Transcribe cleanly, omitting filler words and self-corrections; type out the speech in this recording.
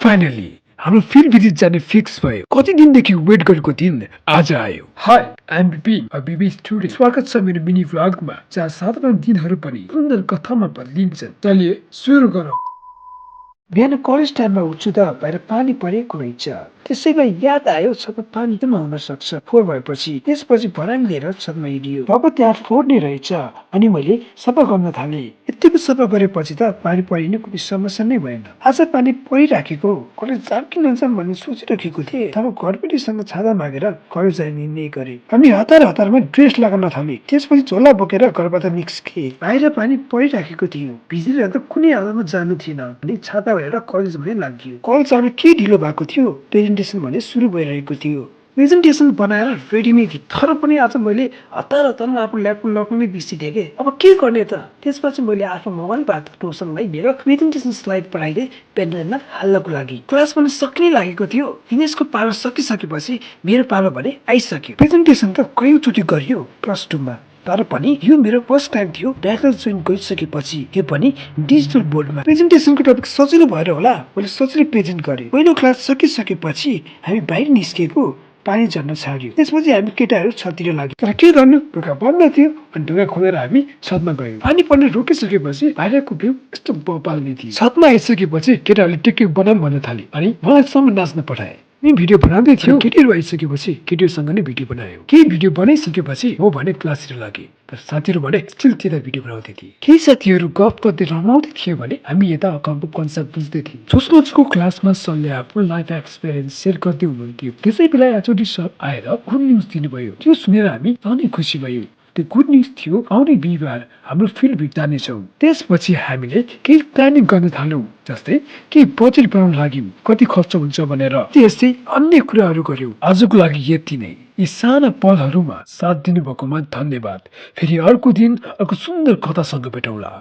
Finally हाम्रो film visit जाने fix भयो। कति दिनदेखि वेट गरेको दिन आज आयो। हाई, आई एम बिपी, बिबी स्टुडियो। स्वागत छ मेरो मिनी भ्लगमा, जहाँ साधारण दिनहरू पनि सुन्दर कथामा बदलिन्छन्। चलिए सुरु गरौँ। बिहान कलेज टाइममा उठ्छु त बाहिर पानी परेको रहेछ। त्यसैलाई याद आयो छतमा पानी जम्मा हुन सक्छ फोहोर भएपछि। त्यसपछि भराङ लिएर छतमा हिँडियो। अब त्यहाँ फोहोर नै रहेछ अनि मैले सफा गर्न थालेँ। यतिको सफा गरेपछि त पानी परिने कुनै समस्या नै भएन। आज पानी परिराखेको कलेज जाम कि नजाम भन्ने सोचिराखेको थिएँ। तब घरपट्टिसँग छाता मागेर कलेज जाने निर्णय गरेँ। अनि हतारमा ड्रेस लगाउन थालेँ। त्यसपछि झोला बोकेर घरबाट निस्केँ। बाहिर पानी परिराखेको थियो। भिजिरहँदा कुनै हालतमा जानु थिएन अनि छाता ओढेर कलेज भने लाग्यो। कलेज जानु के ढिलो भएको थियो, प्रेजेन्टेसन भने सुरु भइरहेको थियो। प्रेजेन्टेसन बनाएर रेडी नै थिएँ, तर पनि आज मैले हतारमा आफ्नो ल्यापटप लगाउनै बिर्सिदिएँ के। अब के गर्ने त? त्यसपछि मैले आफ्नो मोबाइलबाट ट्युसनलाई मेरो प्रेजेन्टेसन स्लाइड पठाइदिएँ पेनड्राइभमा हाल्नको लागि। क्लास पनि सक्ने लागेको थियो। दिनेशको पालो सकिसकेपछि मेरो पालो भने आइसक्यो। प्रेजेन्टेसन त कयौँचोटि गरियो प्लस 2 मा, तर पनि यो मेरो फर्स्ट टाइम थियो ब्याचलर जोइन गरिसकेपछि, त्यो पनि डिजिटल बोर्डमा। प्रेजेन्टेसनको टपिक सजिलो भएर होला मैले सजिलै प्रेजेन्ट गरेँ। पहिलो क्लास सकिसकेपछि हामी बाहिर निस्केको, पानी झर्न छाड्यो। त्यसपछि हामी केटाहरू छततिर लाग्यो। तर के गर्नु, ढोका बन्द थियो अनि ढोका खोलेर हामी छतमा गयौँ। पानी पर्ने रोकिसकेपछि बाहिरको भ्यू यस्तो बपाल्ने थियो। छतमा आइसकेपछि केटाहरूले टिकटिक बनाऊँ भन्न थाले अनि मलाई सम्म नाच्न पठाए। नि भिडियो बनाउँदै थियो। केटीहरू आइसकेपछि केटीहरूसँग नै भिडियो बनायो। केही भिडियो बनाइसकेपछि म भने क्लासतिर लागेँ। तर साथीहरू भने स्टिल त्यता भिडियो बनाउँदै थिए। केही साथीहरू गफ गर्दै रमाउँदै थियो भने हामी यता अकाउन्टको कन्सेप्ट बुझ्दै थियौँ। सोच्नुको क्लासमा सरले आफ्नो लाइफ एक्सपिरियन्स सेयर गर्दै हुनुहुन्थ्यो। त्यसै बेला एचओडी सर आएर गुड न्युज दिनुभयो। त्यो सुनेर हामी झनै खुसी भयौँ। त्यो गुड न्युज थियो आउने बिहिबार हाम्रो फिल्ड जानेछौँ। त्यसपछि हामीले केही प्लानिङ गर्न थाल्यौँ, जस्तै केही बजेट बनाउन लाग्यौँ, कति खर्च हुन्छ भनेर। त्यस्तै अन्य कुराहरू गर्यौँ। आजको लागि यति नै। यी साना पलहरूमा साथ दिनुभएकोमा धन्यवाद। फेरि अर्को दिन अर्को सुन्दर कथासँग भेटौँला।